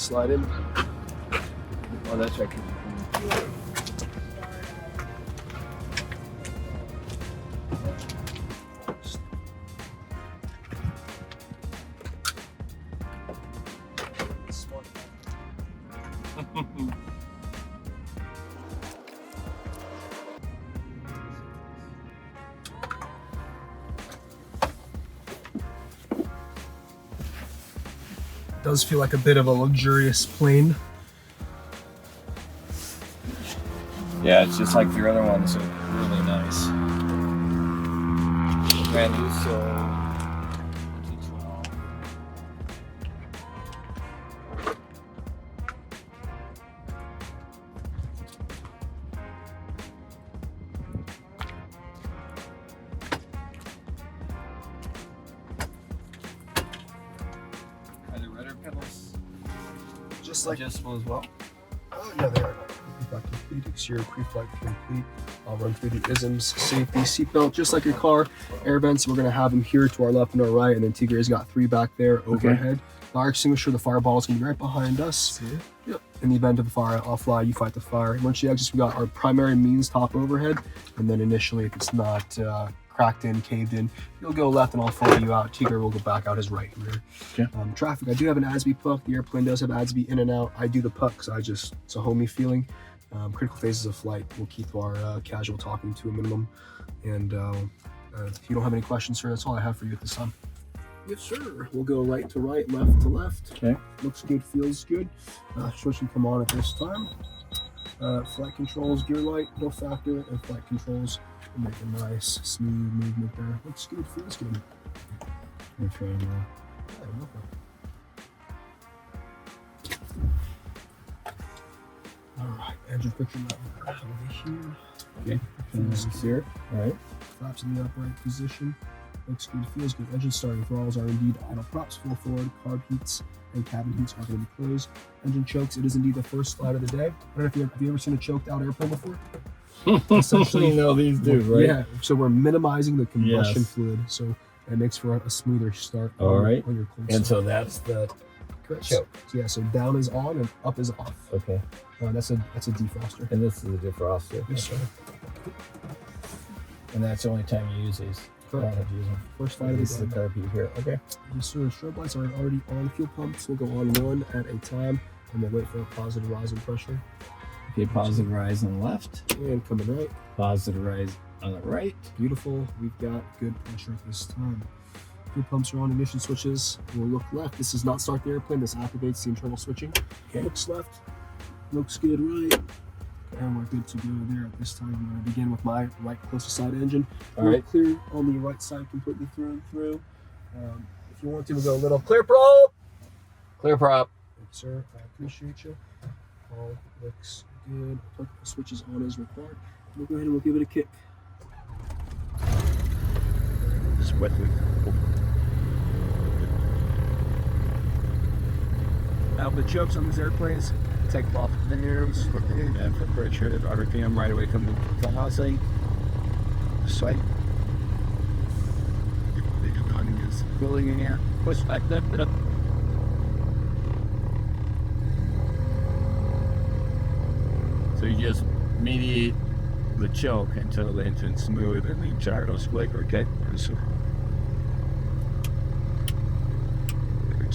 slide in. Oh, that's right. Does feel like a bit of a luxurious plane. Yeah, it's just like your other ones are really nice. Brand new, so are the rudder pedals Just like adjustable as well? Oh, yeah, they are. Pre-flight complete, exterior pre-flight complete. I'll run through the isms, safety, seatbelt, just like your car. Air vents, we're going to have them here to our left and our right, and then Tigre's got 3 back there overhead. Fire extinguisher, the fireball is going to be right behind us. Yep. In the event of a fire, I'll fly, you fight the fire. Once you exit, we got our primary means top overhead, and then initially, if it's not cracked in, caved in, you'll go left and I'll follow you out. Tigre will go back out his right rear. Okay. Traffic, I do have an ASB puck. The airplane does have ASB in and out. I do the puck because it's a homey feeling. Critical phases of flight, we'll keep our casual talking to a minimum. And if you don't have any questions, sir, that's all I have for you at this time. Yes, sir. We'll go right to right, left to left. Okay. Looks good, feels good. Switch can come on at this time. Flight controls, gear light, no factor, and flight controls will make a nice, smooth movement there. Looks good, feels good. That's right. Yeah, no problem. Alright, engine picture map over here. Okay. Here. All right. Flaps in the upright position. Looks good, feels good. Engine starting throttles are indeed idle. Props full forward. Carb heats and cabin heats are going to be closed. Engine chokes. It is indeed the first flight of the day. I don't know if have you ever seen a choked out airplane before? Essentially, you know these do, right? Yeah. So we're minimizing the combustion fluid, so it makes for a smoother start. All right. On your cold And start. so that's the Correct. choke. So yeah. So down is on and up is off. Okay. That's a defroster. And this is a defroster. Yes, sir. And that's the only time you use these. I don't have to use them. First flight of This is the the day. carb heat here. Okay. Yes, sir. Strobe lights are already on. Fuel pumps will go on one at a time, and we'll wait for a positive rise in pressure. Okay, positive rise on the left. And coming right. Positive rise on the right. Beautiful. We've got good pressure at this time. Fuel pumps are on. Ignition switches. We'll look left. This does not start the airplane. This activates the internal switching. Okay. Looks left. Looks good right. And we're good to go there at this time. I'm going to begin with my right closest side engine. All right. Clear on the right side completely through and through. If you want to, we'll go a little clear prop. Clear prop. Thank you, sir. I appreciate you. All looks good. Put the switches on as required. We'll go ahead and we'll give it a kick. Sweaty. Now the chokes on these airplanes, take off the nerves, and for pressure at RPM right away come to the housing. Sweat. Is filling in here. Push back up. So you just mediate the choke until the engine's smooth and the gyros flick, okay? So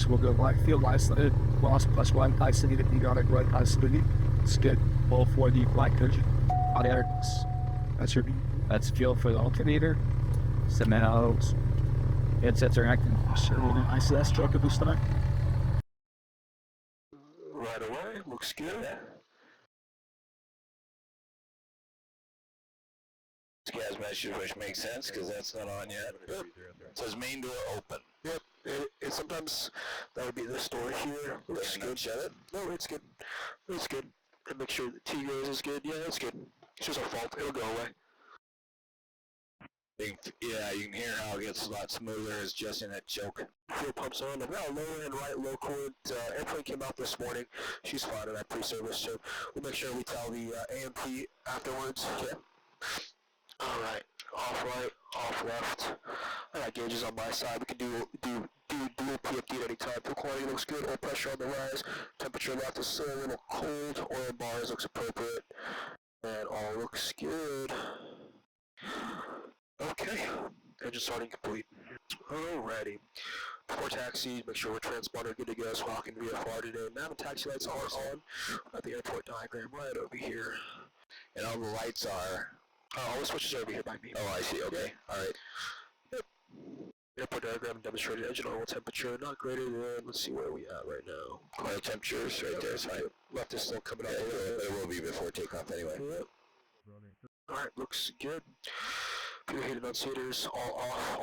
we'll go like field isolated, lost +1, isolated, economic right isolated, skid, full 4D flight coaching, hot air. That's fuel for the alternator. So now headsets are acting. So I see that stroke of the start. Right away, looks good. Gas measure, which makes sense because that's not on yet. Yep. It says main door open. Yep. It sometimes that would be this door here. Looks good. Shut it. No, it's good. It's good. And make sure the T-Graze is good. Yeah, it's good. It's just a fault. It'll go away. Yeah, you can hear how it gets a lot smoother as just in that choke. Fuel pumps on. I've got a low and right low coolant. Airplane came out this morning. She's fine in that pre-service, so we'll make sure we tell the AMP afterwards. Yeah. All right. off right, off left. I got gauges on my side. We can do dual PFD at any time. Fuel quality looks good. Oil pressure on the rise. Temperature left is still a little cold. Oil bars looks appropriate. And all looks good. Okay. Engine starting complete. Alrighty. Before taxi, make sure we're transponder good to go, squawking VFR today. Nav and taxi lights are on. At the airport diagram right over here. And all the lights are... All the switches are over here by me. Oh, I see. Okay. All right. Yep. Airport diagram demonstrated engine oil temperature not greater than, let's see where are we at right now. Oil temperatures right there. So left is still coming up. yeah, it will be before takeoff anyway. Yep. Alright, looks good. Pitot heat enunciators all off.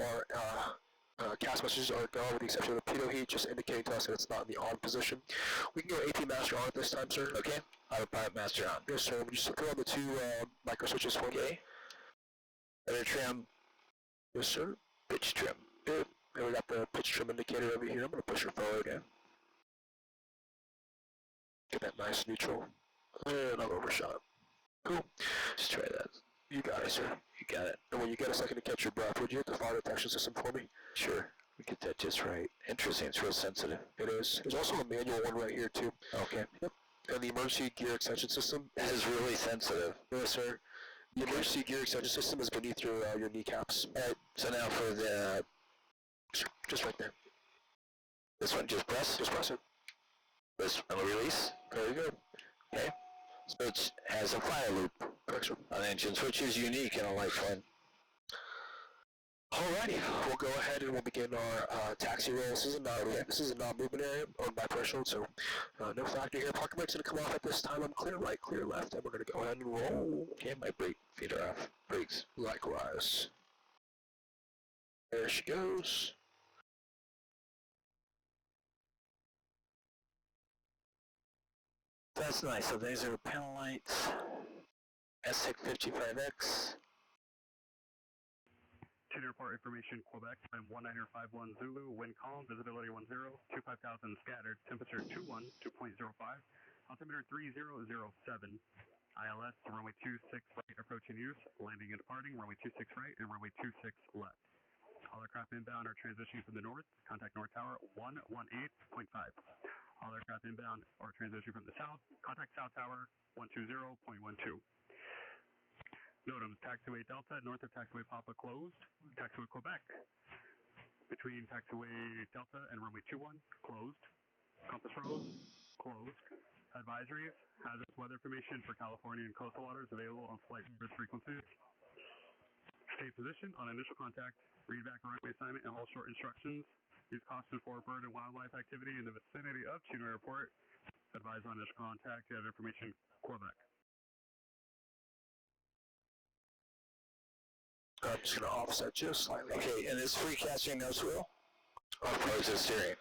Our cast messages are gone with the exception of the pitot heat, just indicating to us that it's not in the on position. We can go AP master on at this time, sir. Okay. Autopilot master on. Yes, sir. Would you just throw on the two micro switches for me? Okay. Better trim. Yes, sir. Pitch trim. Good. And we got the pitch trim indicator over here. I'm going to push her forward. Okay. Get that nice neutral. And I've overshot. Cool. Just try that. You got it, sir. You got it. And when you get a second to catch your breath, would you hit the fire detection system for me? Sure. We get that just right. Interesting. It's real sensitive. It is. There's also a manual one right here, too. Okay. Yep. And the emergency gear extension system. This is really sensitive. Yes, sir. The emergency gear extension system is beneath your kneecaps. Alright, so now for the... Just right there. This one, just press? Just press it. This one will release? There you go. Okay. So it has a fire loop Correct, sir. on the engines, which is unique in a light plane. Alrighty, we'll go ahead and we'll begin our taxi roll. This is a non-movement area owned by threshold, so no factor here. Parking brake's going to come off at this time. I'm clear right, clear left, and we're going to go ahead and roll. Okay, my brake feet are off. Brakes. Likewise. There she goes. That's nice. So these are panel lights. S655X. Airport information, Quebec, time 1951 Zulu, wind calm, visibility 10, 25,000 scattered, temperature 2.05, altimeter 3007, ILS, runway 26 right, approaching use, landing and departing, runway 26 right, and runway 26 left. All aircraft inbound are transitioning from the north, contact North Tower 118.5. All aircraft inbound are transitioning from the south, contact South Tower 120.12. NOTAMs, taxiway Delta, north of taxiway Papa closed. Taxiway Quebec, between taxiway Delta and runway 21, closed. Compass rose, closed. Advisories, hazardous weather information for California and coastal waters available on flight risk frequencies. Stay position on initial contact, read back runway assignment and hold short instructions. Use caution for bird and wildlife activity in the vicinity of Chino Airport. Advise on initial contact, get information, Quebec. I'm just going to offset just slightly. Okay, and this free casting nose wheel? Oh, is it steering?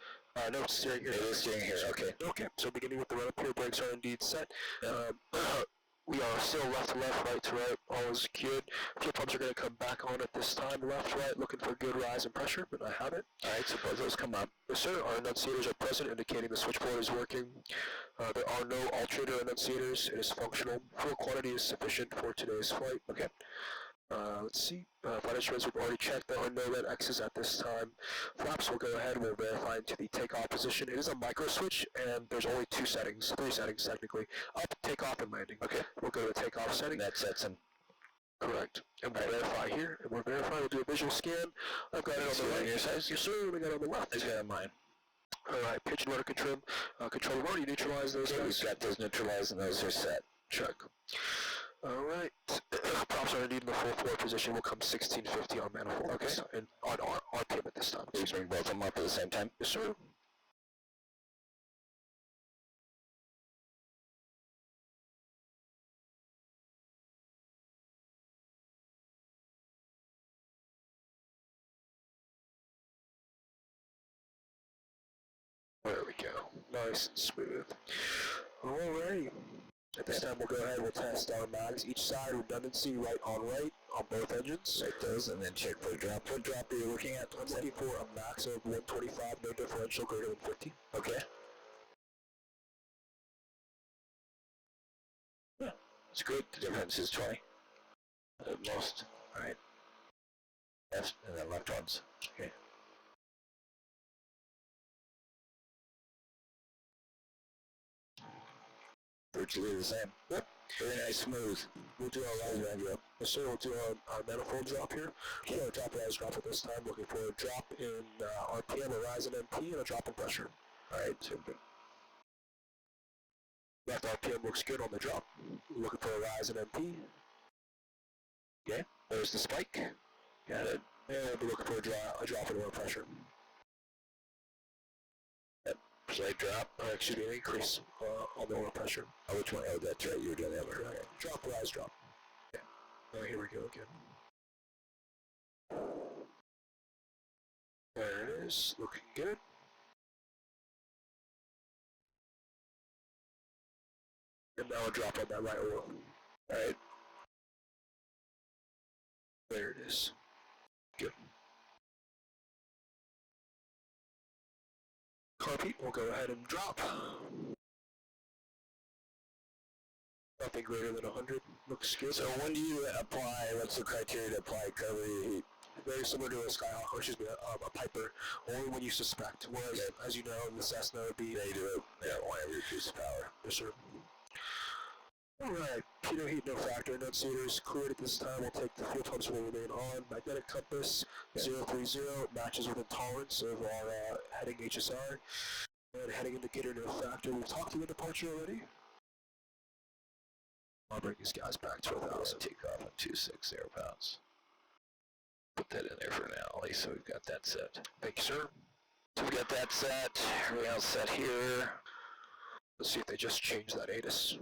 No, it's steering here. It is steering here, okay. Okay, so beginning with the run up here, brakes are indeed set. We are still left to left, right to right, all is good. Fuel pumps are going to come back on at this time, left, right, looking for a good rise in pressure, but I have it. Alright, so both those come up. Yes, sir. Our enunciators are present, indicating the switchboard is working. There are no alternator enunciators. It is functional. Fuel quantity is sufficient for today's flight. Okay. Let's see. Flight instruments we've already checked. There are no red X's at this time. Flaps, we'll go ahead and we'll verify into the takeoff position. It is a micro switch, and there's only three settings technically. Up, takeoff, and landing. Okay. We'll go to the takeoff setting. That sets them. Correct. And we'll verify here, and we'll verify. We'll do a visual scan. I've got it on the right. Your size? Yes, sir. We got it on the left. I got it on mine. Alright, pitch and rudder control. Control, we've already neutralized those Okay, guys. we've got those neutralized and those are set. Check. Alright. Props are indeed in the full forward position. We'll come 1650 on manifold. Okay. And on RPM at this time. Please bring both of them up at the same time. Yes, sir. There we go. Nice and smooth. Alright. At this time, we'll go ahead and we'll test our mags. Each side, redundancy, right on both engines. Right those, and then check for the drop. What drop are you looking at? I'm looking for a max of 125, no differential greater than 50. Okay. Yeah, it's good. The difference is 20 at most. All right. Left, and then left ones. Okay. Virtually the same. Yep. Very nice, smooth. We'll do our rise round drop. So we'll do our manifold drop here. Okay. Our drop rise drop at this time. Looking for a drop in RPM, a rise in MP, and a drop in pressure. Alright, super. Left RPM looks good on the drop. Looking for a rise in MP. Okay, there's the spike. Got it. And we'll be looking for a drop in oil pressure. Yep, slight drop. Should be an increase on the oil pressure. Oh, which one? Oh, that's right. You're doing that one. Right. Drop, rise, drop. Yeah. Oh, here we go again. There it is. Looking good. And now a drop on that right oil. Alright. There it is. Good. Carpet, we'll go ahead and drop. Nothing greater than 100. Looks good. So when do you apply, what's the criteria to apply carbureted heat? Very similar to a Skyhawk, or excuse me, a Piper, only when you suspect. Whereas, as you know, the Cessna would be... They do it, whenever you choose power. Yes, sir. Alright, pitot heat, no factor, none suitors, cleared at this time. We'll take the fuel pumps will remain on. Magnetic compass, 030, matches within tolerance of our heading HSR. And heading indicator, no factor. We've talked to the departure already. I'll bring these guys back to 1,000. Take off on 260 pounds. Put that in there for now, at least so we've got that set. Thank you, sir. So we got that set, everything else set here. Let's see if they just changed that ATIS.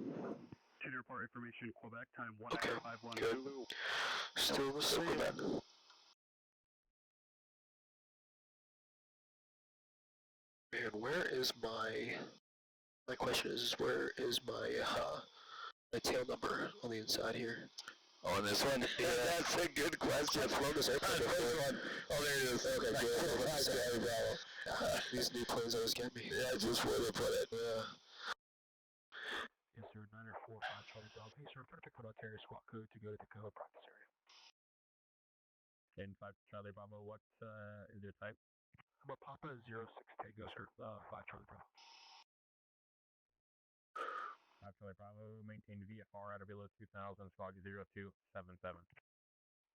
Junior report information, Quebec, time Okay, 1951 good. Zulu. Still the same. Quebec. And where is my question is, where is my tail number on the inside here? Oh, and this one? Yeah, that's a good question. I've flown this airplane before. Oh, there it is. Okay, good. Bravo. These new planes always get me. Yeah, just where they put it. Yeah. Yes, sir, 945 Charlie Bravo. Hey, sir, perfect code Ontario squad code to go to the Tacoma practice area. 10-5 Charlie Bravo, what is your type? I'm a Papa 06 Tango, sir, 5 Charlie Bravo. 5 Charlie Bravo, maintain VFR at or below 2000, squad 0277.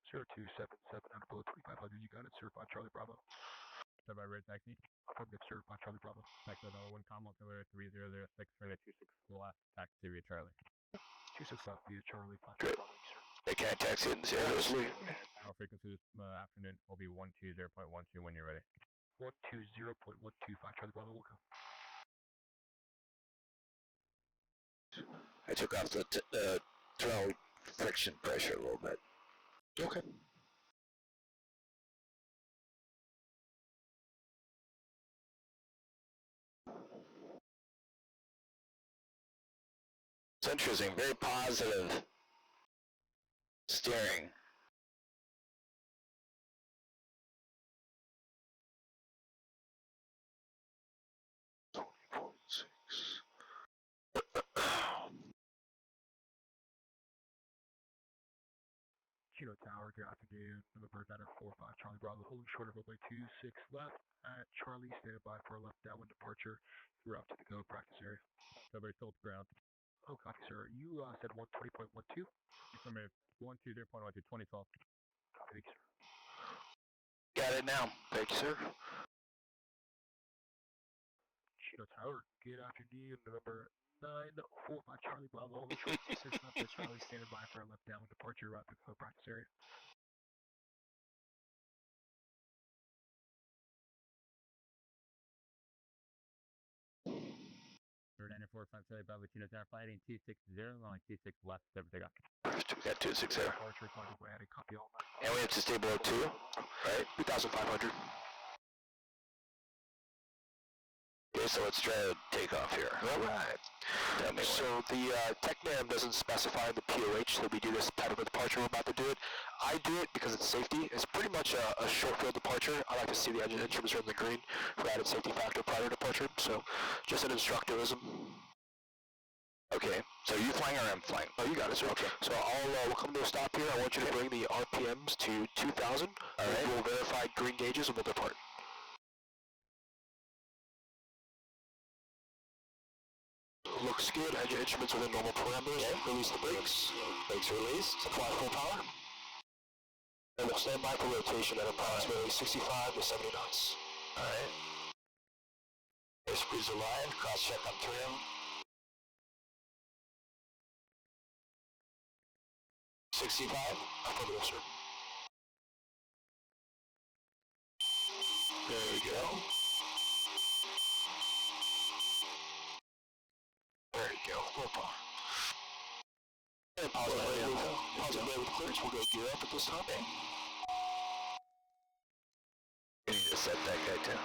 0277, out below 2500, you got it, sir, 5 Charlie Bravo. Said by Red Taxi. Affirmative, sir, 5 Charlie Bravo. Taxi one com, altimeter 3006, runway 26 left, taxi via Charlie. 26 left via Charlie, 5 Charlie Bravo, sir. They can't taxi in seriously. Our frequency this afternoon will be 120.12 when you're ready. 120.125 Charlie Bravo, will go. I took off the throttle friction pressure a little bit. Okay. It's interesting, very positive steering. Kilo Tower, good afternoon. November 945 Charlie Bravo, holding short of runway 26 left at Charlie, standing by for a left downwind departure throughout to the go practice area. Everybody still to ground. Oh, copy, sir. You said 120.12? From a 120.12, 2012. Copy, sir. Got it now. Thank you, sir. Kilo Tower, good afternoon. November 945 Charlie Bravo, holding short of 26 left at Charlie, standing by for a left downwind departure throughout the go practice area. René Valentine, Bravo, Kilo Tower, flight 260, line 26 left, everything up. We got 260. Departure, flight away, I copy all that. And we have to stay below 2, right? 2,500. Okay, so let's try to take off here. Alright. Tell me So the Tecnam doesn't specify the POH that we do this type of a departure. We're about to do it. I do it because it's safety. It's pretty much a short field departure. I like to see the engine instruments are in the green for added safety factor prior to departure. So just an instructivism. Okay, so you flying or I'm flying? Oh, you got it, sir. Okay. So we'll come to a stop here. I want you to bring the RPMs to 2,000. All right. We'll verify green gauges and we'll depart. Looks good. Had your instruments within normal parameters. Okay. Release the brakes. Brakes released. Apply full power. And we'll stand by for rotation at approximately 65 to 70 knots. All right. Airspeed's aligned. Cross check on trim. 65. Affirmative, sir. There we go. There you go. Full power. And pause it there. Pause it there with clearance. We'll go gear up at this time. Okay. We need to set that guy too.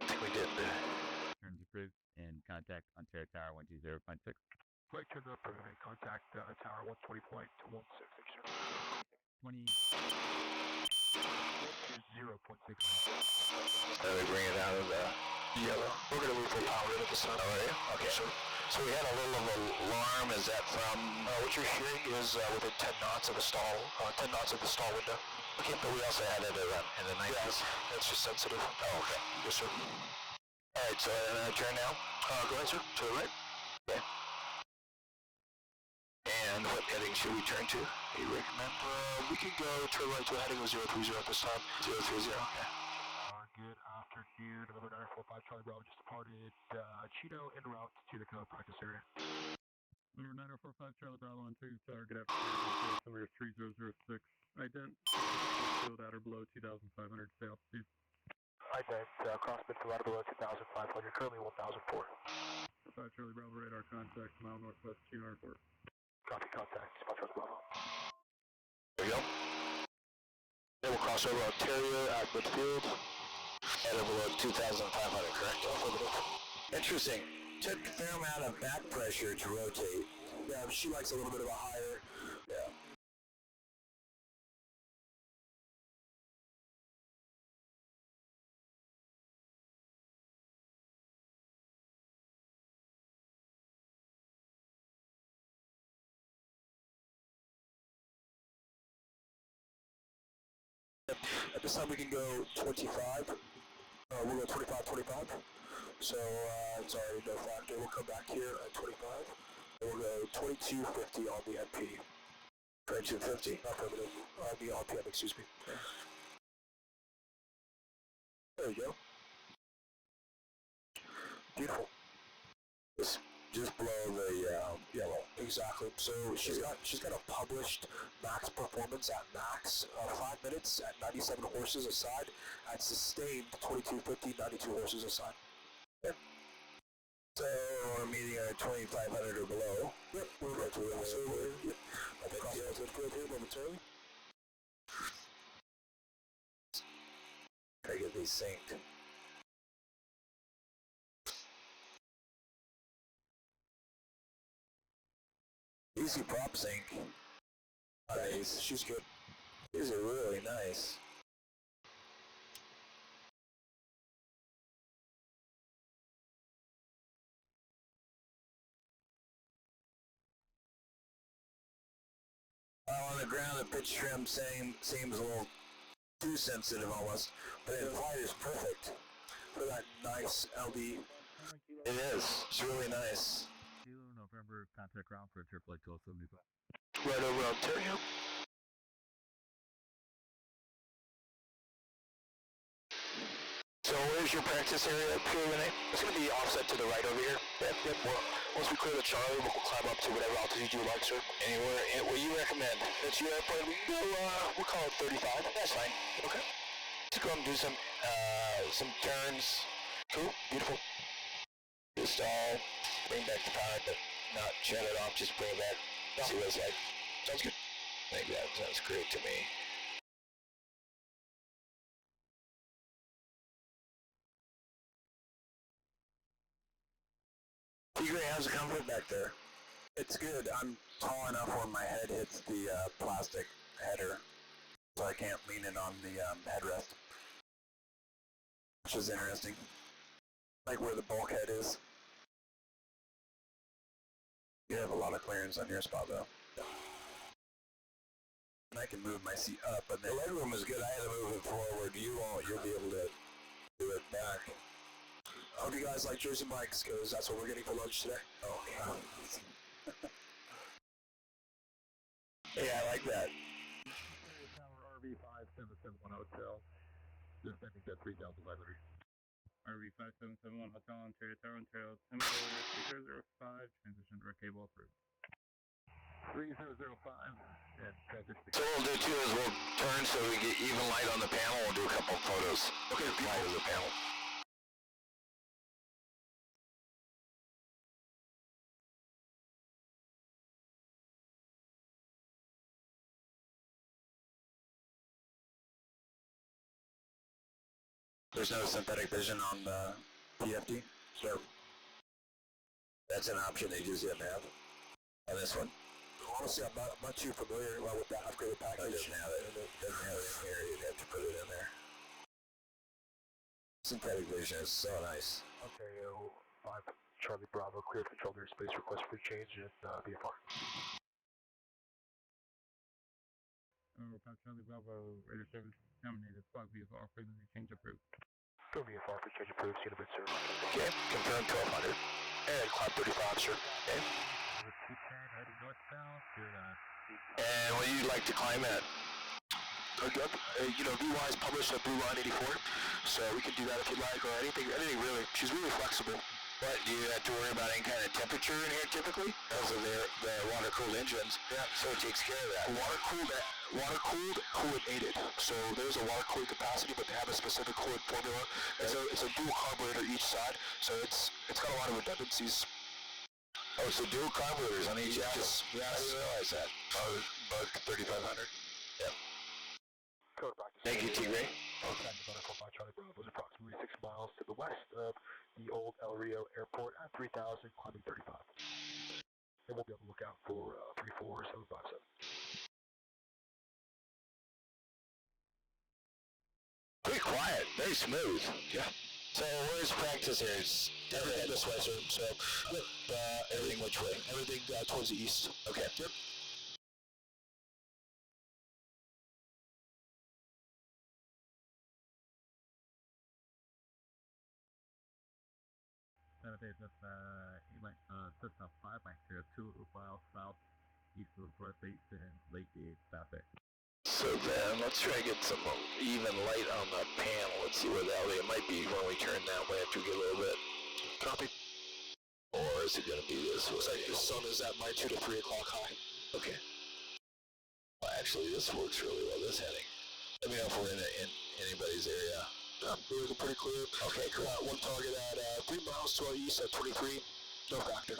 I think we did. Turns approved and contact Ontario Tower 120.6. Flight turns up, and contact Tower 120.16. 20. 0.6. Then we bring it out of the yellow. We're going to move full power in at this time. Oh, are you? Okay. So we had a little of an alarm. Is that from what you're hearing is within 10 knots of the stall, 10 knots of the stall window. Okay, but we also had it in the 90s. Yes, that's just sensitive. Oh, okay. Yes, sir. All right, so turn now. Go ahead, sir. To the right. Okay. And what heading should we turn to? You recommend? We can go turn right to a heading of 030 at this time. 030. Okay. Good afternoon. November 945 Charlie Bravo just departed Cheeto en route to the code practice area. Number 9045 Charlie Bravo on 2, Tower, good afternoon. Number 3006. Ident, field at or below 2,500 sail altitude. Ident, crosswind for right below 2,500, currently 1,004. 5 Charlie Bravo, radar contact, mile northwest 204. Copy, contact, 5 Charlie Bravo. There we go. Then we'll cross over Ontario at midfield. At or below 2,500, correct? Affirmative. Interesting. Took a fair amount of back pressure to rotate. Yeah, she likes a little bit of a higher. Yeah. At this time we can go 25. We'll go 25. So it's already no factor. We'll come back here at 25. And we'll go 2250 on the MP. 2250. Affirmative. The RPM, excuse me. There you go. Beautiful. Just below the yellow. Exactly. So she's got a published max performance at max 5 minutes at 97 horses a side, at sustained 2250, 92 horses a side. Yep. So we're meeting our 2,500 or below. Yep. We're right to the over. Yep. I think I'll field here momentarily. Try to get these synced. Easy prop sync. Nice. She's good. These are really nice. On the ground, the pitch trim seems a little too sensitive almost, but the flight is perfect for that nice LD. It is. It's really nice. November, contact ground for triple 1275. Right over Ontario. So where's your practice area up here, René? It's going to be offset to the right over here. Yep. Well, once we clear the Charlie, we'll climb up to whatever altitude you like, sir. Anywhere, what you recommend? It's your airplane. We can go, we'll call it 35. That's fine. Okay. Let's go and do some turns. Cool. Beautiful. Just bring back the power, but not shut it off. Just bring it back. See what it's like. Sounds good. I think that sounds great to me. Tigre, how's the comfort back there? It's good. I'm tall enough where my head hits the plastic header, so I can't lean it on the headrest, which is interesting. Like where the bulkhead is. You have a lot of clearance on your spot though. And I can move my seat up, but the legroom is good. I had to move it forward. You won't. You'll be able to do it back. I hope you guys like Jersey Mike's, because that's what we're getting for lunch today. Oh, yeah. Yeah, I like that. Tower RV5771 Hotel. Just sending that 3,000 library. RV5771 Hotel, Ontario Tower, Ontario. Temperature 005, transition direct cable approved. 3005 and transition. So what we'll do too is we'll turn so we get even light on the panel. We'll do a couple of photos. Okay, light of the panel. There's no synthetic vision on the PFD, so that's an option they just didn't have on this one. Honestly, I'm not too familiar with that upgraded package. I didn't have it. It doesn't have it in here. You'd have to put it in there. Synthetic vision is so nice. Ontario 5 Charlie Bravo, clear control airspace, request for change in VFR. Charlie Bravo, radio service terminated. Squawk VFR, frequency change approved. Go VFR for change approved, Cielo sir. Okay, confirm 1200. And climb 35, sir. Okay. Heading northbound to And what do you like to climb at? You know, VY's published a Blue Line 84, so we can do that if you'd like, or anything really. She's really flexible. But do you have to worry about any kind of temperature in here typically? Because of the water-cooled engines. Yeah. So it takes care of that. Water-cooled, coolant-aided. So there's a water cooling capacity, but they have a specific coolant formula. It's a dual carburetor each side, so it's got a lot of redundancies. Oh, so dual carburetors on each axis. Yeah, I didn't realize that. Bug 3500. Yep. Code back to Thank you, T-Ray. Contact the Butterfly 5 Charlie Bravo is approximately 6 miles to the west of the old El Rio Airport at 3,000, climbing 35. And we'll be able to look out for 34757. Pretty quiet, very smooth. Yeah. So where's practice here? It's everything this way, sir. So everything which way? Everything towards the east. Okay. Yep. Tecnam 5 by 2 miles south east of the North 8 and Lake 8 traffic. So then let's try to get some even light on the panel. Let's see where that way. It might be when we turn that way after we get a little bit. Copy. Or is it going to be this way? Looks like the sun is at my 2 to 3 o'clock high. Okay. Well, actually, this works really well, this heading. Let me know if we're in anybody's area. Yeah, we're looking pretty clear. Okay, cool. One target at 3 miles to our east at 23. No factor.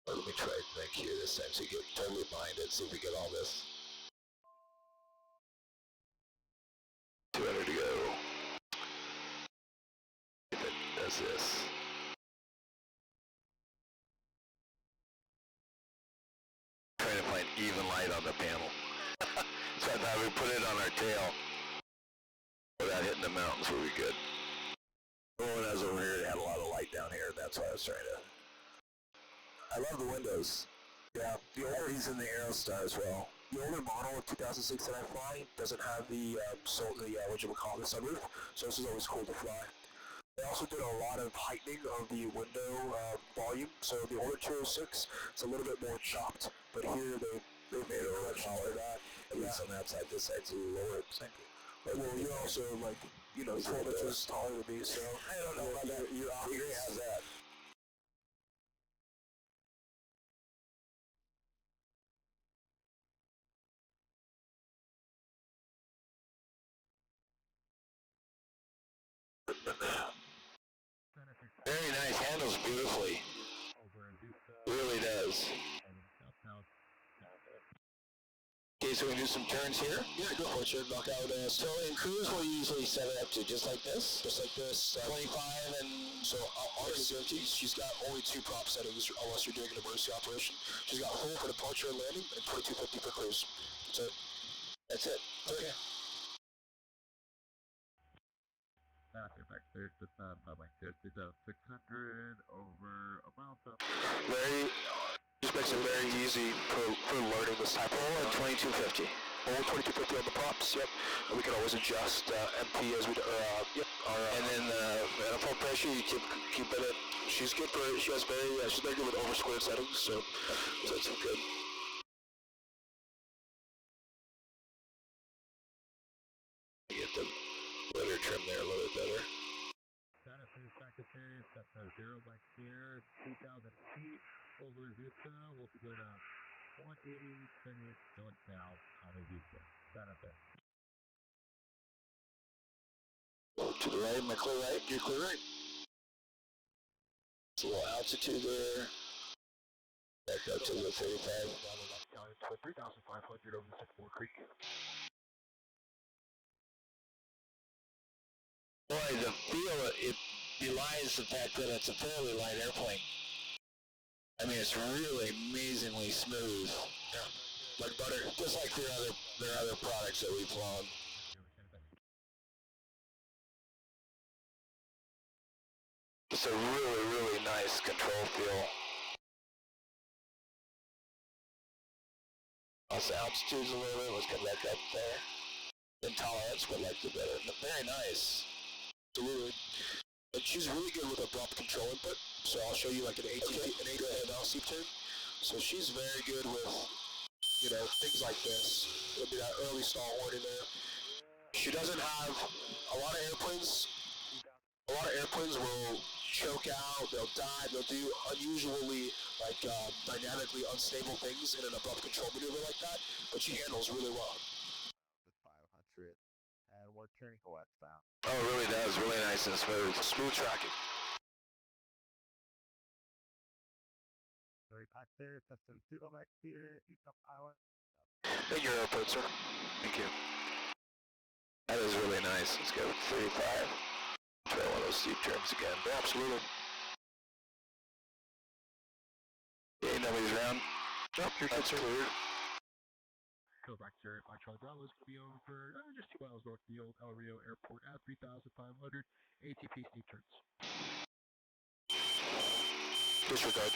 Let me try to think here this time so you get totally blinded, see if we get all this. 200 to go. If it does this. Trying to find even light on the panel. So I thought we'd put it on our tail without hitting the mountains, we'll be good. Oh, when I was over here, it had a lot of light down here, that's why I was trying to. I love the windows. Yeah, the older he's in the Aerostar as well. The older model of 2006 that I fly doesn't have the sunroof, so this is always cool to fly. They also did a lot of heightening of the window volume, so the older 206 is a little bit more chopped, but here they made a correction for that. At least on that side, this side's a little lower. But well, you're also like, 12 inches taller than me, so I don't know about that. Your has that. Very nice, handles beautifully. Really does. Okay, so we do some turns here. Yeah, go for it, sir. Knock out. So in cruise, we'll usually set it up to just like this. 25, and so on the Syracuse, she's got only 2 prop settings unless you're doing an emergency operation. She's got full for departure and landing, and 2250 for cruise. That's it. Okay. Faster, back there, just like this. It's a 600 over about the. Very, just makes it very easy for learning this type of. Full at 2250. Full 2250 on the props, yep. And we can always adjust MP as we, yep. And then at a full pressure, you keep it at. She's good for, she's very good with over squared settings, so that's good. Get the litter trim there a little bit better. Santa Fe Sagittarius, that's a 0 back here, 2,000 feet over Vista. We'll go to 180, 30th, going south on a Vista. Santa Fe. To the right, my clear right, you're clear right. It's a little altitude there. Back up to the 35. 3,500 over the Sycamore Creek. Boy, the feel, it belies the fact that it's a fairly light airplane. I mean, it's really amazingly smooth. Yeah, like butter. Just like their other products that we've flown. It's a really, really nice control feel. Also, altitude's a little bit, let's get back up there. Intolerance, but like the better. Very nice. Absolutely. And she's really good with abrupt control input. So I'll show you like an ATP, an ATP seep turn. So she's very good with, you know, things like this. It'll be that early stall horn in there. She doesn't have a lot of airplanes. A lot of airplanes will choke out, they'll dive, they'll do unusually, like, dynamically unstable things in an abrupt control maneuver like that, but she handles really well. 500, and we're turning westbound. Oh, it really does. Really nice and smooth. Smooth tracking. Right back there, that's a 0 back here, East of Island. Thank you, airport, sir. Thank you. That is really nice. Let's go 35. Try one of those steep turns again. Yeah, absolutely. Yeah, nobody's around. Nope, you're good, sir. Clear. Go back there, by Charlie Bravo is going to be over just 2 miles north of the old El Rio Airport at 3,500 ATP steep turns. Disregard.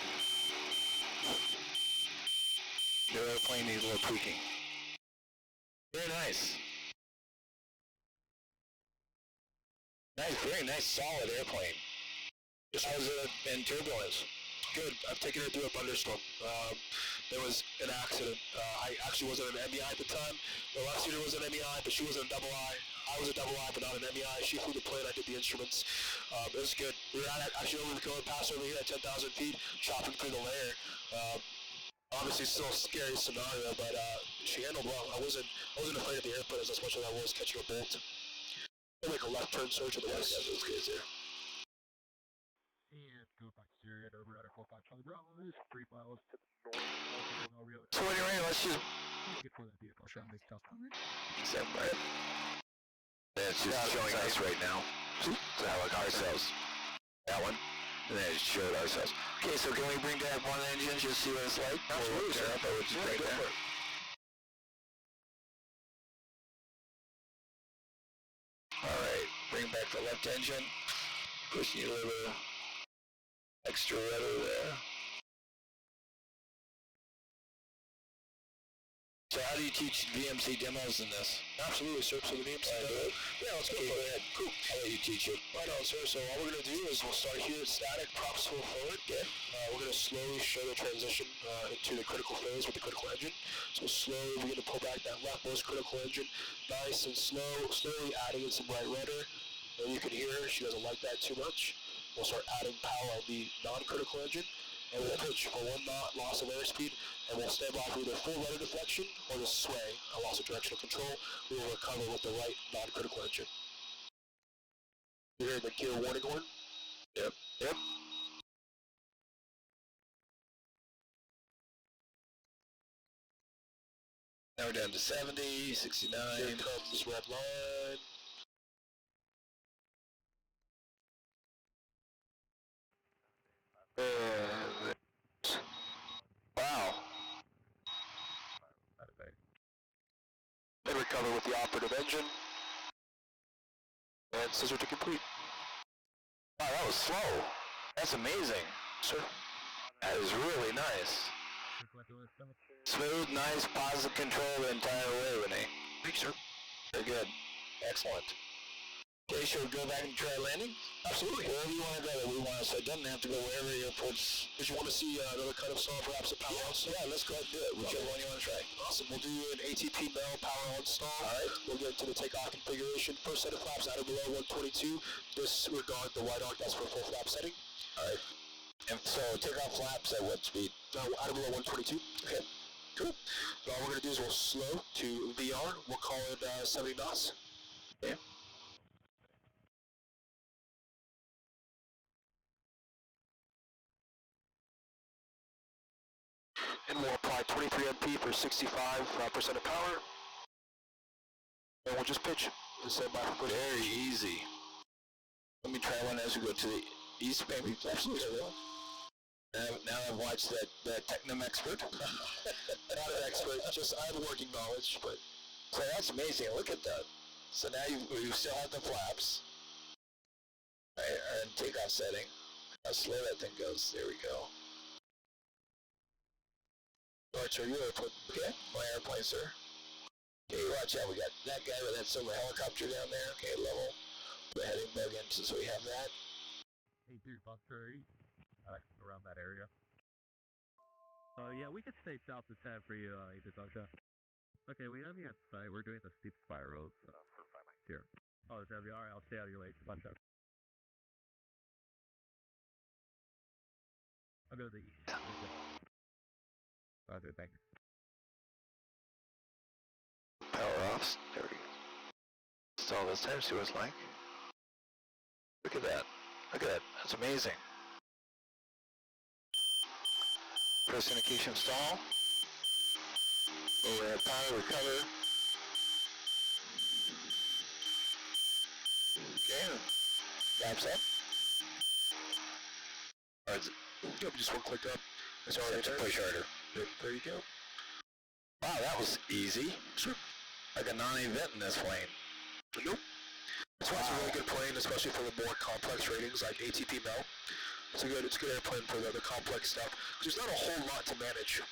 The airplane needs a little tweaking. Very nice. Nice, very nice, solid airplane. How's it in turbulence? Good. I've taken her through a thunderstorm. There was an accident. I actually wasn't an MEI at the time. The last shooter was an MEI, but she wasn't a double I. I was a double I, but not an MEI. She flew the plane. I did the instruments. It was good. We were actually over the code pass over here at 10,000 feet, chopping through the layer. Obviously, still a scary scenario, but she handled well. I wasn't afraid of the airplane as much as I was catching a bolt. We'll make a left turn search to the west. Yeah, those guys there. And go back to Syria over at 45 Charlie Bravo is 3 miles to the north of El Rio. So anyway, let's just... Get for that vehicle, shot makes tough time. Except, right? Yeah, it's just showing us right now. So like ourselves. That one. And then it showed ourselves. Okay, so can we bring back one engine, just see what it's like? Absolutely, sir. I would just break Go that. for it. Alright, bring back the left engine. Push you a little extra rudder there. So how do you teach VMC demos in this? Absolutely, sir. So the VMC demo. Yeah, let's go. Okay, go ahead. Cool. I'll let you teach it. Right on, sir. So all we're going to do is we'll start here at static, props full forward. Yeah. We're going to slowly show the transition into the critical phase with the critical engine. So slowly we're going to pull back that leftmost critical engine, nice and slowly adding in some right rudder. And you can hear her, she doesn't like that too much. We'll start adding power on the non-critical engine. And we'll pitch for 1 knot loss of airspeed, and we'll stand by for either full rudder deflection or the sway, a loss of directional control. We will recover with the right non-critical engine. You hear the gear warning horn? Yep. Yep. Now we're down to 70, 69. Here comes this red line. And wow. And recover with the operative engine. And scissor to complete. Wow, that was slow. That's amazing. Sir. That is really nice. Smooth, nice, positive control the entire way, Renee. Thanks, sir. Very good. Excellent. Okay, should we go back and try landing? Absolutely. Wherever you want to go, so it doesn't have to go wherever airports. Did you want to see another kind of stall, perhaps a power on stall? Yeah, let's go ahead and do it. Whichever one you want to try. Awesome. We'll do an ATP Bell power on stall. All right. We'll get to the takeoff configuration. First set of flaps out of below 122. Disregard the white arc. That's for full flap setting. All right. And so takeoff flaps at what speed? Out of below 122. Okay. Cool. So all we're going to do is we'll slow to VR. We'll call it 70 knots. Okay. And we'll apply 23 MP for 65% of power. And we'll just pitch. Very easy. Let me try one as we go to the east, maybe. Absolutely. Now I've watched that Tecnam expert. Not an expert, just I have working knowledge. But so that's amazing. Look at that. So now you still have the flaps. Right, and takeoff setting. How slow that thing goes. There we go. Alright, sir, your airplane. Okay, my airplane, sir. Okay, watch out. We got that guy with that silver helicopter down there. Okay, level. The heading bug into, so we have that. Hey, dude, Buster, around that area. Yeah, we could stay south of San for you, Itasha. Okay, we have you at site. We're doing the steep spirals for 5 miles here. Oh, it's heavy. Alright, I'll stay out of your way. Bunch up. I'll go to the east. Roger, thanks. Power off. There we go. Install this time, see what it's like. Look at that. Look at that. That's amazing. Press indication stall. Overhead power, recover. Okay. Flaps up. Alright, just one click up. It's already to push harder. There you go. Wow, that was easy. Sure. Like a non-event in this plane. Nope. That's why it's a really good plane, especially for the more complex ratings like ATP Bell. It's a good airplane for the complex stuff. There's not a whole lot to manage.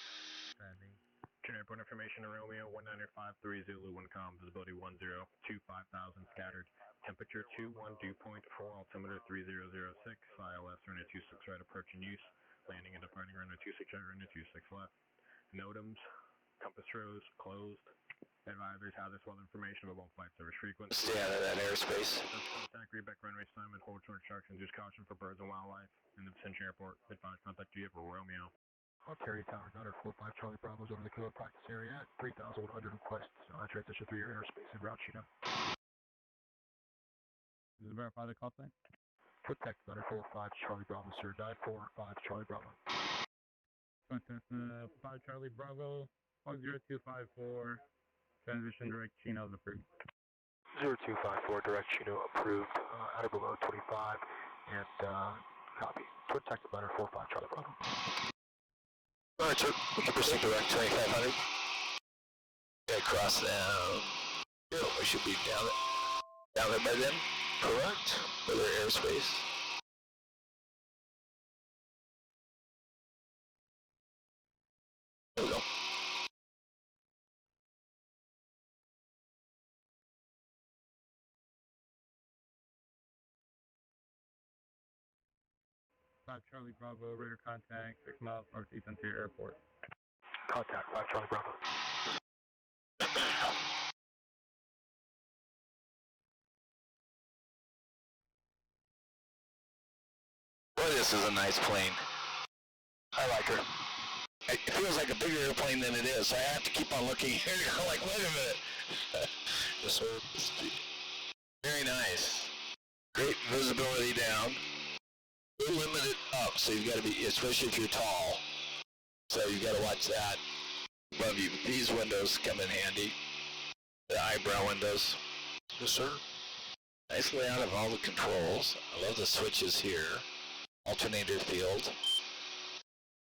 Airport information, Romeo 1953 Zulu, wind calm, visibility 10, 25,000 scattered, temperature 21, dew point 4, altimeter 3006, ILS runway 26 right approach and use, landing and departing runway 26 right, runway 26 left. NOTAMs, compass rose, closed. Advisors, hazardous weather information about flight service frequency. Stay out of that airspace. Contact reback runway Simon, hold short instructions, use caution for birds and wildlife. In the vicinity airport, advise contact you for Romeo. Ontario Tower, Gunner 45 Charlie Bravo's over the code practice area at 3,100 requests. Transition through your airspace and route sheet up. Does it verify the call sign? Protect Gunner 45 Charlie Bravo, sir. 945 Charlie Bravo. 5 Charlie Bravo, 10254. Transition direct Chino approved. 0254 direct Chino approved. Out of below 25 and copy. Protect Gunner 45 Charlie Bravo. Alright, sir. We can proceed direct 2500. Okay, cross down. Yeah, we should be down there by then. Correct. For their airspace. There we go. Charlie Bravo, radar contact, 6 miles northeast Ontario Airport. Contact 5 Charlie Bravo. Boy, this is a nice plane. I like her. It feels like a bigger airplane than it is, so I have to keep on looking here. I'm like, wait a minute. This one, very nice. Great visibility down. Limited up, so you've got to be, especially if you're tall. So you've got to watch that above you. These windows come in handy. The eyebrow windows. Yes, sir. Nice layout of all the controls. I love the switches here. Alternator field.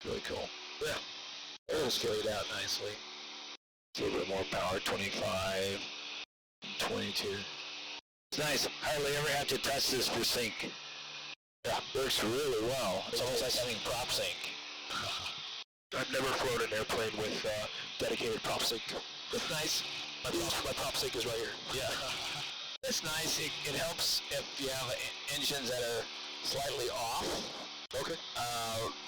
Really cool. Yeah. It'll scale it out nicely. A little bit more power, 25, 22. It's nice. Hardly ever have to touch this for sync. Yeah, works really well. It's almost like having prop sync. I've never flown an airplane with dedicated prop sync. It's nice. My prop sync is right here. Yeah. It's nice. It helps if you have engines that are slightly off. Okay.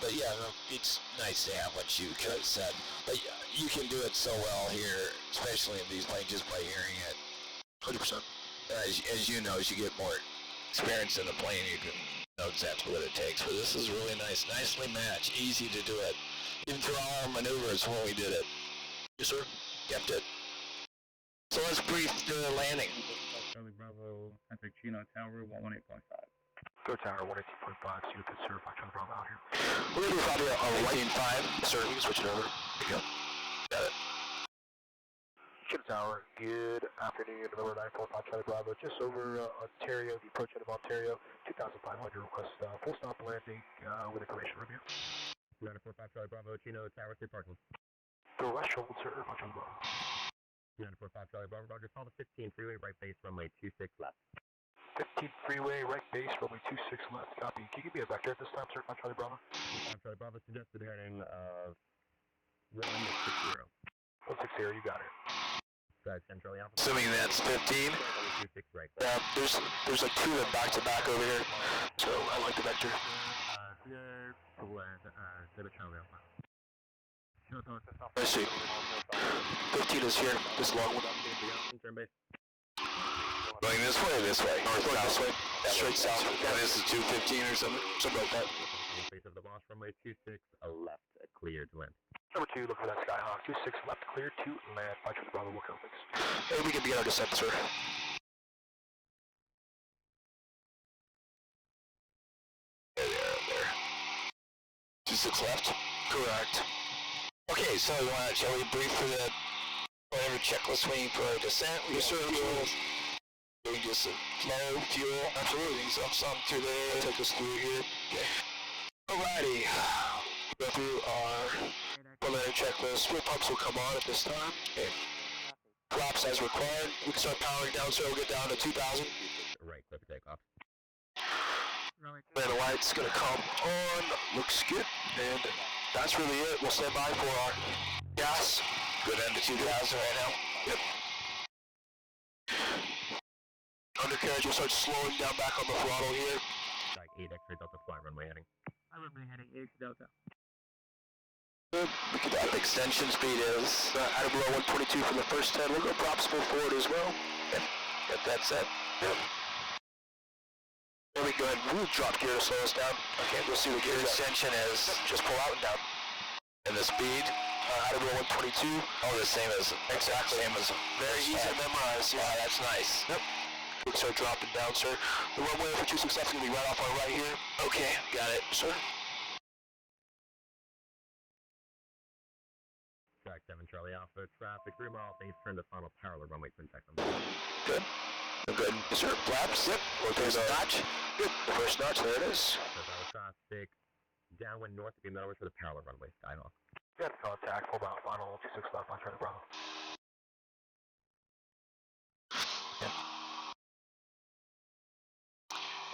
But yeah, no, it's nice to have what you could have said. But you can do it so well here, especially in these planes, just by hearing it. 100%. As you know, as you get more experience in the plane, you can know exactly what it takes. But this is really nice. Nicely matched. Easy to do it. Even through all our maneuvers when we did it. Yes, sir. Kept it. So let's brief the landing. Charlie Bravo, Epic Chino Tower, 118.5. Go Tower 118.5, so you can serve by Charlie Bravo out here. We're going to do probably a right 18.5. Sir, we can switch it over. There you go. Got it. Chino Tower, good afternoon, November 945 Charlie Bravo, just over Ontario, the approach end of Ontario, 2,500 request full stop landing with information from you. 945 Charlie Bravo, Chino Tower, 3 parking. Go west, shoulder, sir, by Charlie Bravo. 945 Charlie Bravo, Roger, follow 15 freeway, right base, runway 26 left. 15 freeway, right base, runway 26 left, copy. Can you give me a vector at this time, sir, by Charlie Bravo? Charlie Bravo, suggested heading of 160. 160, you got it. Drive Central Alpha. Assuming that's 15. 26 right. Yeah, there's like two of them back to back over here. So I like the vector. Clear to land, Charlie Alpha. I see. 15 is here, this long one. Turn base. Going this way or this way? North, going this way. Straight south. And this is 215 or something? Something like that. Face of the boss, runway 26 left, clear to land. Number 2, look for that Skyhawk, 26 left, clear to land, by Charlie Bravo, look over. Hey, we can begin our descent, sir. There. 26 left? Correct. Okay, so shall we brief for the whatever checklist we need for our descent? Yes, sir. We just flow, fuel, Absolutely. some through there. Take us through here. Okay. Alrighty. Go through our preliminary checklist. Fuel pumps will come on at this time. Okay. Flaps as required. We can start powering down, so we'll get down to 2,000. Right, clear for takeoff. And the light's gonna come on. Looks good. And that's really it. We'll stand by for our gas. Good end to 2,000 right now. Yep. Undercarriage will start slowing down back on the throttle here. Strike 8 X-ray Delta fly, runway heading. Runway heading 8 Delta. Good. We can that extension speed is at below 122 for the first 10. We'll go props full forward as well. Yep. Get that set. Yep. There we go. We'll drop gear to slow us down. Okay, we'll see the gear extension is just pull out and down. and the speed. At below 122. Oh, the same as Exactly. Same as Very easy to memorize. Yeah. Wow, that's nice. Yep. We can start dropping down, sir. The runway for 26 left is going to be right off our right here. Okay, got it. Sir. Track 7 Charlie Alpha, traffic, 3 mile base, turn to final parallel runway twin Tecnam. Good. Good. Yes, sir. Flaps. Yep. There's a notch. Good. The first notch. There it is. Traffic, downwind north to be numbers for the parallel runway, Skyhawk. Got contact, full bound, final, 26 left, by Charlie Bravo.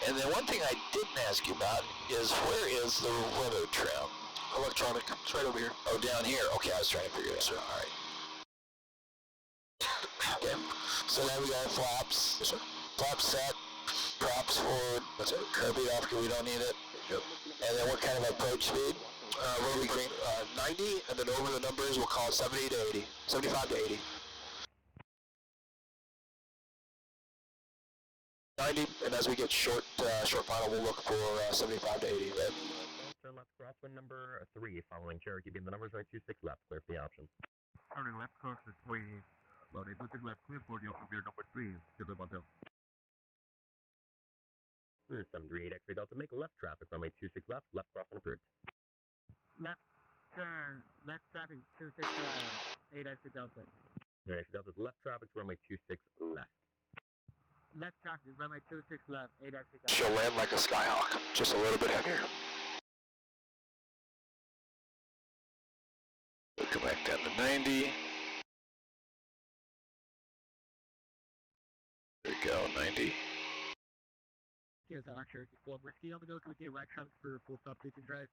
And then one thing I didn't ask you about is where is the weather trim? Electronic. It's right over here. Oh, down here. Okay, I was trying to figure it out. All right. Okay. So now we got flaps. Yes, sir. Flaps set. Props forward. That's it. Curb it off because we don't need it. Yep. And then what kind of approach speed? Rotary green. 90, and then over the numbers, we'll call it 70 to 80. 75 to 80. 90, and as we get short final, we'll look for 75 to 80. Right? Turn left, crosswind number 3, following Cherokee, being the numbers right 26 left, clear for the option. Turning left course is 3, loaded 26 left, clear for the open gear number 3, to the bottom. 738 X-ray Delta, make left traffic, runway 26 left, left crossing approved. Left turn, left traffic 26 left, 8 X Delta. X Delta's left traffic, runway 26 left. Left traffic, runway 26 left, 8 X Delta. She'll land like a Skyhawk, just a little bit heavier. We'll come back down to 90. Very Echo 90. Here's Archer, Equal Whiskey on the go, can we get right traffic for full stop 26 right?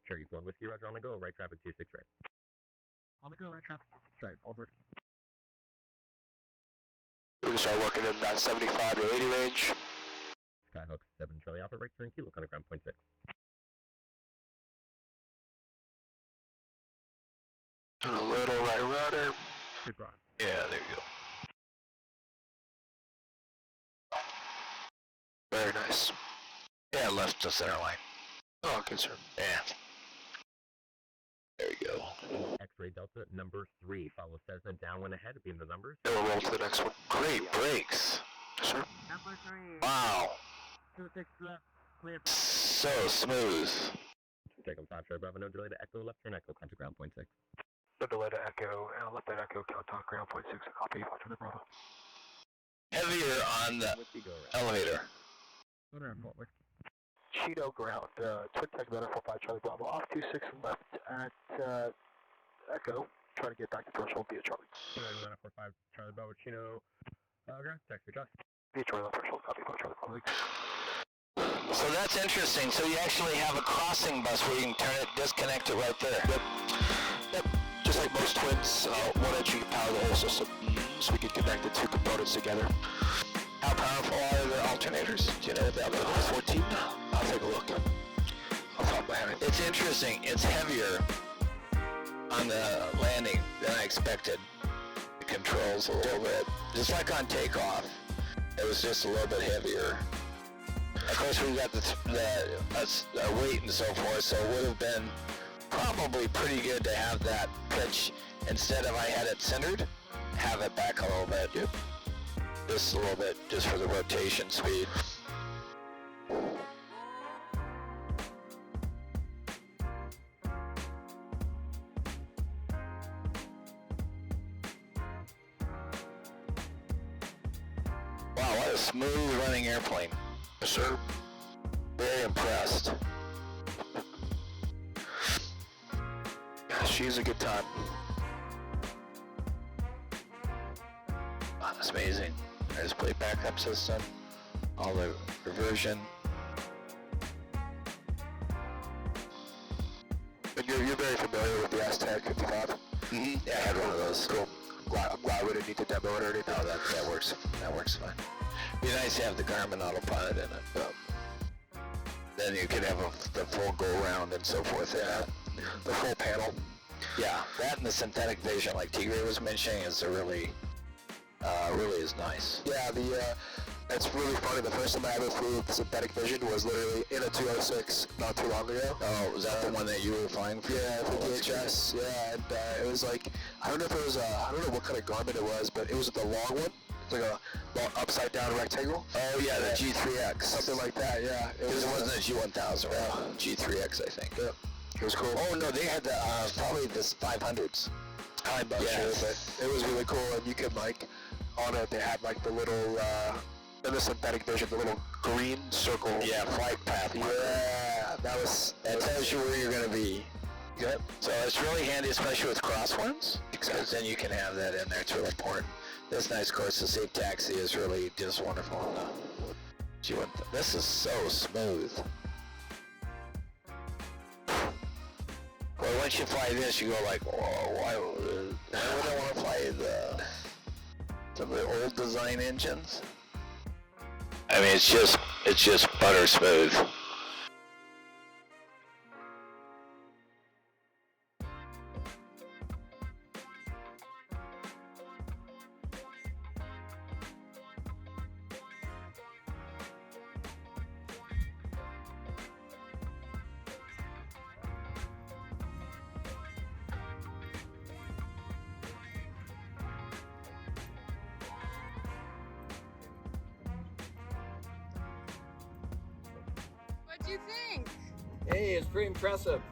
Sure, Equal Whiskey, Roger on the go, right traffic 26 right. On the go, right traffic 26 right, over. We're gonna start working in that 75 to 80 range. Skyhook 7 Charlie Alpha, right turn kilo, ground point 6. And a little right rudder. Good run. Yeah, there you go. Very nice. Yeah, left to center line. Oh, good, sir. Yeah. There you go. X-ray Delta number 3, follow Cessna downwind ahead, beam the numbers. Then we'll roll to the next one. Great brakes. Yes, sir. Number 3. Wow. 26 left, clear. So smooth. Take 5 Charlie Bravo, no delay to Echo, left turn Echo, contact ground point 6. No delay to Echo, left at Echo, contact ground point 6, copy, Roger the Bravo. Heavier on the Whiskey go right. elevator. Go around, Fort Whiskey. Cheeto ground, Twin Tecnam 45 Charlie Bravo, off 26 left at Echo, trying to get back to threshold via Charlie. 45 Charlie Bravo, Chino, ground, text, adjust. Via Charlie left threshold, copy, Charlie Bravo. So that's interesting. So you actually have a crossing bus where you can turn it, disconnect it right there. Yep. Yep. Just like most twins, one engine can power the whole system. So we can connect the two components together. How powerful are the alternators? Do you know what that is? 14? I'll take a look. I'll top my head. It's interesting. It's heavier on the landing than I expected. The controls a little bit. Just like on takeoff, it was just a little bit heavier. Of course, we got the weight and so forth, so it would have been probably pretty good to have that pitch, instead of I had it centered, have it back a little bit. Yep. Just a little bit, just for the rotation speed. Wow, what a smooth running airplane. Yes, sir. Very impressed. She's a good time. Oh, that's amazing. There's plate backup system, all the reversion. And you're very familiar with the Aztec 55? Mm-hmm. Yeah, I had one of those. Cool. I'm glad we didn't need to demo it or anything. No, that works. That works fine. Be nice to have the Garmin autopilot in it. Then you could have the full go round and so forth. Yeah. The full panel. Yeah, that and the synthetic vision, like Tigray was mentioning, is a really is nice. Yeah, it's really funny. The first time I ever flew with synthetic vision was literally in a 206 not too long ago. Oh, was that the one that you were flying for? Yeah, for DHS. Yeah, and it was like, I don't know if it was I don't know what kind of Garmin it was, but it was the long one. It's like a long upside down rectangle. Oh yeah, the G3X. Something like that, yeah. It wasn't a G1000, right? G3X, I think. Yeah. It was cool. Oh no, they had the probably the 500s. I'm not sure, but it was really cool. And you could like, on it, they had like the little, in the synthetic vision, the little green circle. Yeah, flight path marker. Yeah, that tells you where you're going to be. Yep. So it's really handy, especially with crosswinds, because then you can have that in there. It's really important. This nice, of course, the safe taxi is really just wonderful. This is so smooth. Well, once you fly this, you go like, whoa, why would I want to fly some of the old design engines? I mean, it's just butter smooth. What'd you think? Hey, it's pretty impressive.